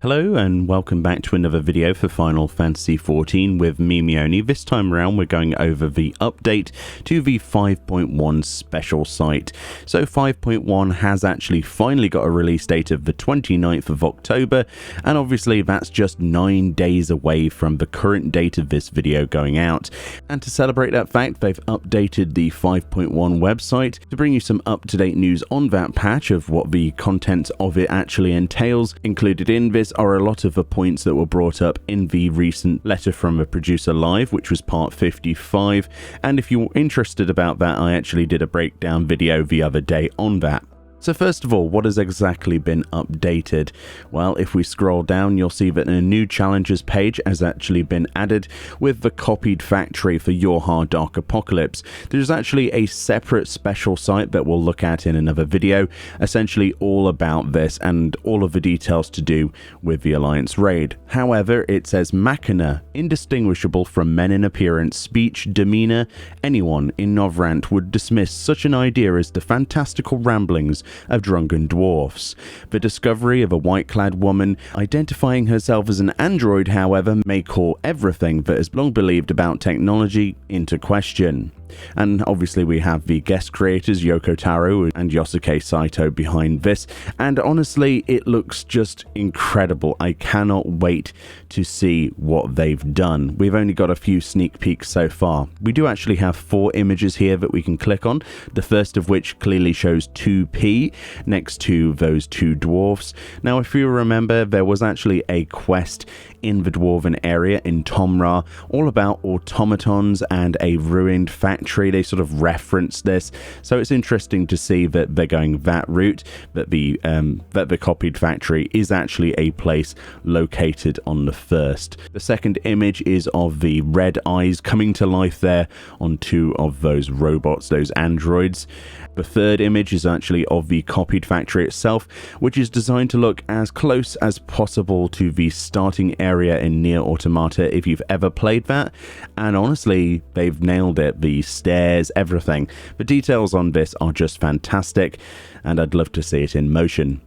Hello and welcome back to another video for Final Fantasy XIV with me, Meoni. This time around we're going over the update to the 5.1 special site. So 5.1 has actually finally got a release date of the 29th of October, and obviously that's just 9 days away from the current date of this video going out. And to celebrate that fact, they've updated the 5.1 website to bring you some up-to-date news on that patch of what the content of it actually entails. Included in this are a lot of the points that were brought up in the recent letter from a producer live, which was part 55, and if you're interested about that, I actually did a breakdown video the other day on that. So first of all, what has exactly been updated? Well, if we scroll down, you'll see that a new challenges page has actually been added with the copied factory for Your Dark Apocalypse. There's actually a separate special site that we'll look at in another video, essentially all about this and all of the details to do with the Alliance raid. However, it says Machina, indistinguishable from men in appearance, speech, demeanor. Anyone in Novrant would dismiss such an idea as the fantastical ramblings of drunken dwarfs. The discovery of a white-clad woman identifying herself as an android, however, may call everything that is long believed about technology into question. And obviously we have the guest creators Yoko Taro and Yosuke Saito behind this, and honestly it looks just incredible. I cannot wait to see what they've done. We've only got a few sneak peeks so far. We do actually have 4 images here that we can click on, the first of which clearly shows 2P next to those 2 dwarfs. Now if you remember, there was actually a quest in the dwarven area in Tomra all about automatons and a ruined factory. They sort of reference this, so it's interesting to see that they're going that route, that the copied factory is actually a place located on the first. The second image is of the red eyes coming to life there on 2 of those robots, those androids. The third image is actually of the copied factory itself, which is designed to look as close as possible to the starting area in Nier Automata if you've ever played that, and honestly they've nailed it. The stairs, everything. The details on this are just fantastic, and I'd love to see it in motion.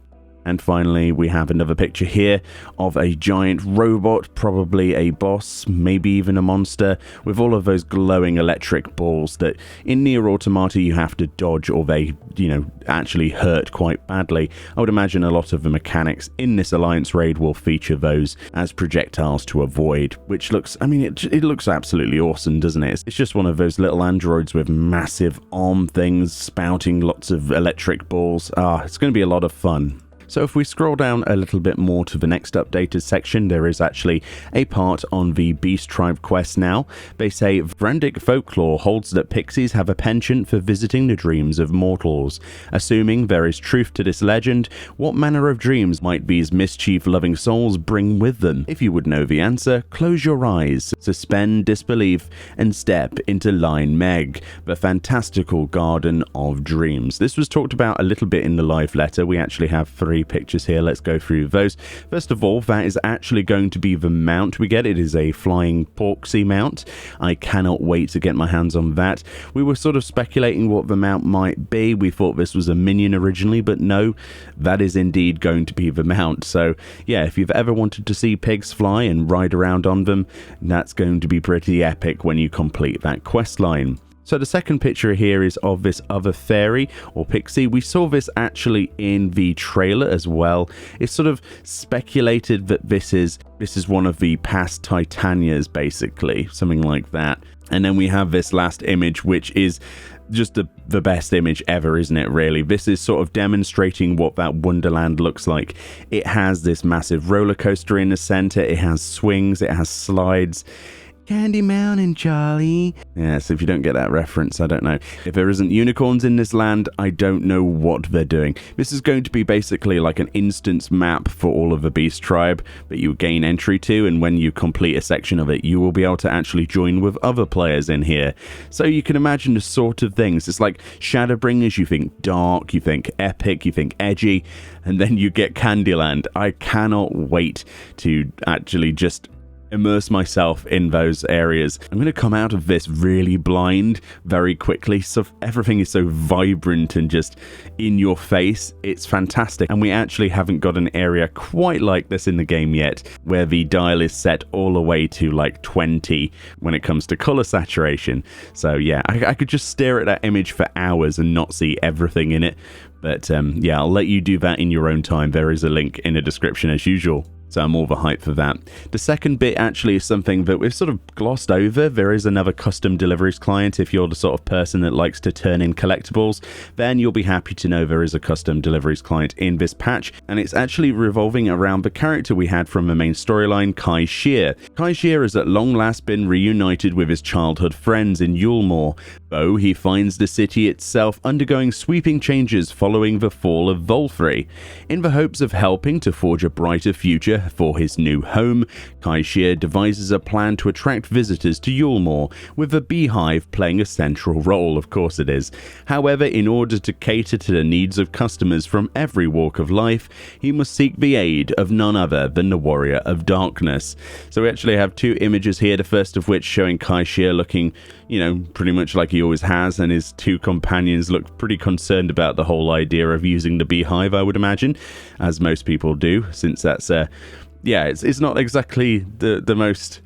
And finally, we have another picture here of a giant robot, probably a boss, maybe even a monster, with all of those glowing electric balls that in Nier Automata you have to dodge or they, actually hurt quite badly. I would imagine a lot of the mechanics in this Alliance raid will feature those as projectiles to avoid, which looks, it looks absolutely awesome, doesn't it? It's just one of those little androids with massive arm things spouting lots of electric balls. It's going to be a lot of fun. So if we scroll down a little bit more to the next updated section, there is actually a part on the Beast Tribe quest now. They say Vrandic folklore holds that pixies have a penchant for visiting the dreams of mortals. Assuming there is truth to this legend, what manner of dreams might these mischief-loving souls bring with them? If you would know the answer, close your eyes, suspend disbelief, and step into Line Meg, the fantastical garden of dreams. This was talked about a little bit in the live letter. We actually have 3 pictures here. Let's go through those. First of all, that is actually going to be the mount we get. It is a flying Porksy mount. I cannot wait to get my hands on that. We were sort of speculating what the mount might be. We thought this was a minion originally, but no, that is indeed going to be the mount. So yeah, if you've ever wanted to see pigs fly and ride around on them, that's going to be pretty epic when you complete that quest line. So the second picture here is of this other fairy or pixie. We saw this actually in the trailer as well. It's sort of speculated that this is one of the past Titanias, basically, something like that. And then we have this last image, which is just the best image ever, isn't it, really? This is sort of demonstrating what that Wonderland looks like. It has this massive roller coaster in the center. It has swings. It has slides. Candy Mountain, Charlie. Yeah, so if you don't get that reference, I don't know. If there isn't unicorns in this land, I don't know what they're doing. This is going to be basically like an instance map for all of the Beast Tribe that you gain entry to, and when you complete a section of it, you will be able to actually join with other players in here. So you can imagine the sort of things. It's like Shadowbringers, you think dark, you think epic, you think edgy, and then you get Candyland. I cannot wait to actually just immerse myself in those areas. I'm going to come out of this really blind very quickly, so everything is so vibrant and just in your face. It's fantastic, and we actually haven't got an area quite like this in the game yet, where the dial is set all the way to like 20 when it comes to color saturation. So yeah, I could just stare at that image for hours and not see everything in it. But yeah, I'll let you do that in your own time. There is a link in the description as usual. So I'm all the hype for that. The second bit actually is something that we've sort of glossed over. There is another custom deliveries client. If you're the sort of person that likes to turn in collectibles, then you'll be happy to know there is a custom deliveries client in this patch. And it's actually revolving around the character we had from the main storyline, Kai Shear. Kai Shear has at long last been reunited with his childhood friends in Yulmore, though he finds the city itself undergoing sweeping changes following the fall of Volfrey. In the hopes of helping to forge a brighter future for his new home, Kai Shear devises a plan to attract visitors to Yulmore, with the beehive playing a central role, of course it is. However, in order to cater to the needs of customers from every walk of life, he must seek the aid of none other than the Warrior of Darkness. So we actually have two images here, the first of which showing Kai Shear looking, you know, pretty much like he always has, and his two companions look pretty concerned about the whole idea of using the beehive, I would imagine, as most people do, since that's yeah, it's not exactly the most,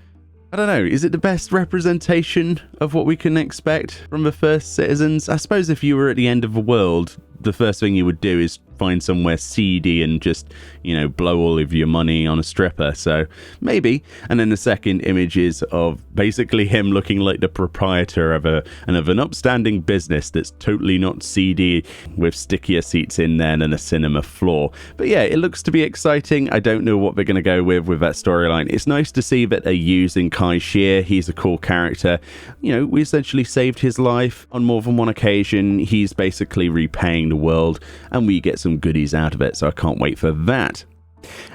I don't know, is it the best representation of what we can expect from the first citizens? I suppose if you were at the end of the world, the first thing you would do is find somewhere seedy and just, you know, blow all of your money on a stripper. So maybe. And then the second image is of basically him looking like the proprietor of an upstanding business that's totally not seedy, with stickier seats in there and a cinema floor. But yeah, it looks to be exciting. I don't know what they're going to go with that storyline. It's nice to see that they're using Kai Shear. He's a cool character. You know, we essentially saved his life on more than one occasion. He's basically repaying the world, and we get some goodies out of it, so I can't wait for that.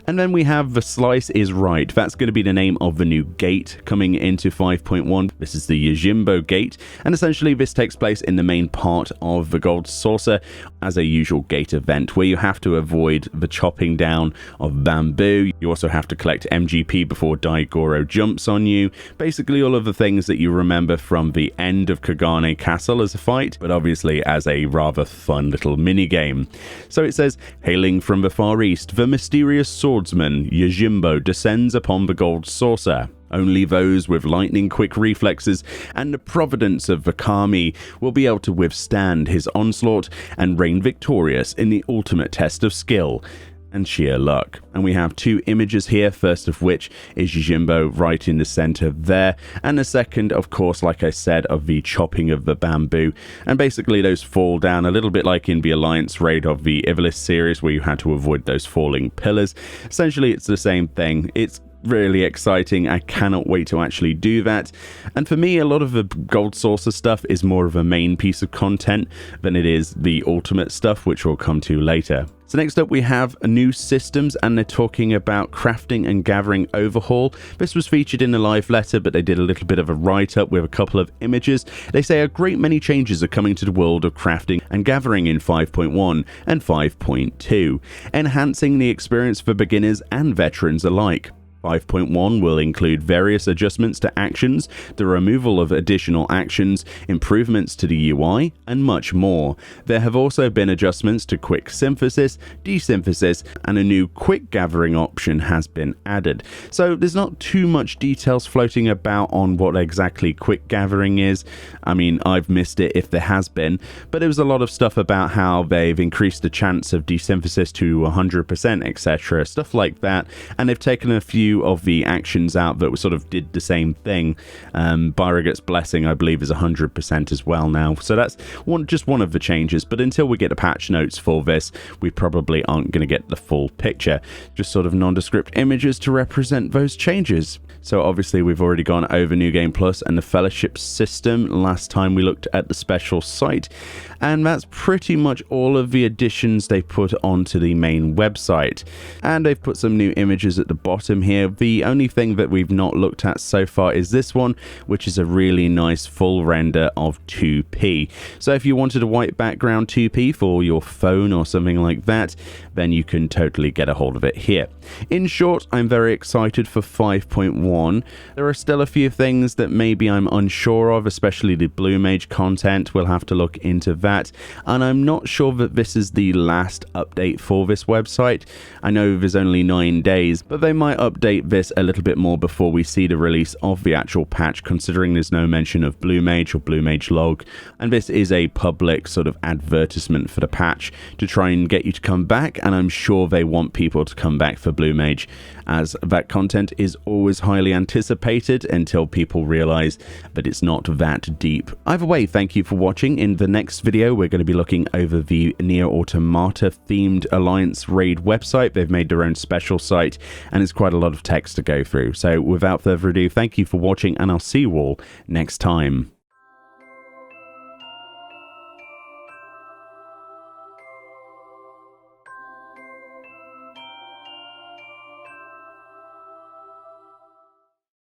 And then we have The Slice is Right. That's going to be the name of the new gate coming into 5.1. This is the Yojimbo Gate, and essentially this takes place in the main part of the Gold Saucer as a usual gate event, where you have to avoid the chopping down of bamboo. You also have to collect MGP before Daigoro jumps on you. Basically all of the things that you remember from the end of Kagane Castle as a fight, but obviously as a rather fun little mini game. So it says, hailing from the Far East, the mysterious swordsman Yojimbo descends upon the Gold Saucer. Only those with lightning-quick reflexes and the providence of the Kami will be able to withstand his onslaught and reign victorious in the ultimate test of skill and sheer luck. And we have two images here, first of which is Yojimbo right in the center there, and the second, of course, like I said, of the chopping of the bamboo. And basically those fall down a little bit like in the Alliance raid of the Ivalice series, where you had to avoid those falling pillars. Essentially it's the same thing. It's really exciting. I cannot wait to actually do that. And for me, a lot of the Gold Saucer stuff is more of a main piece of content than it is the ultimate stuff, which we'll come to later. So next up we have new systems, and they're talking about crafting and gathering overhaul. This was featured in the live letter, but they did a little bit of a write-up with a couple of images. They say a great many changes are coming to the world of crafting and gathering in 5.1 and 5.2, enhancing the experience for beginners and veterans alike. 5.1 will include various adjustments to actions, the removal of additional actions, improvements to the UI, and much more. There have also been adjustments to quick synthesis, desynthesis, and a new quick gathering option has been added. So there's not too much details floating about on what exactly quick gathering is. I mean, I've missed it if there has been, but there was a lot of stuff about how they've increased the chance of desynthesis to 100%, etc., stuff like that, and they've taken a few of the actions out that sort of did the same thing. Byrogat's Blessing, I believe, is 100% as well now. So that's just one of the changes. But until we get the patch notes for this, we probably aren't going to get the full picture. Just sort of nondescript images to represent those changes. So obviously we've already gone over New Game Plus and the Fellowship system last time we looked at the special site. And that's pretty much all of the additions they put onto the main website. And they've put some new images at the bottom here. here. The only thing that we've not looked at so far is this one, which is a really nice full render of 2p. So if you wanted a white background 2p for your phone or something like that, then you can totally get a hold of it here. In short, I'm very excited for 5.1. There are still a few things that maybe I'm unsure of, especially the Blue Mage content. We'll have to look into that. And I'm not sure that this is the last update for this website. I know there's only 9 days, but they might update this a little bit more before we see the release of the actual patch, considering there's no mention of Blue Mage or Blue Mage log. And this is a public sort of advertisement for the patch to try and get you to come back. And I'm sure they want people to come back for Blue Mage, as that content is always highly anticipated until people realize that it's not that deep. Either way, thank you for watching. In the next video, we're going to be looking over the Nier Automata themed Alliance raid website. They've made their own special site, and it's quite a lot of text to go through. So without further ado, thank you for watching, and I'll see you all next time.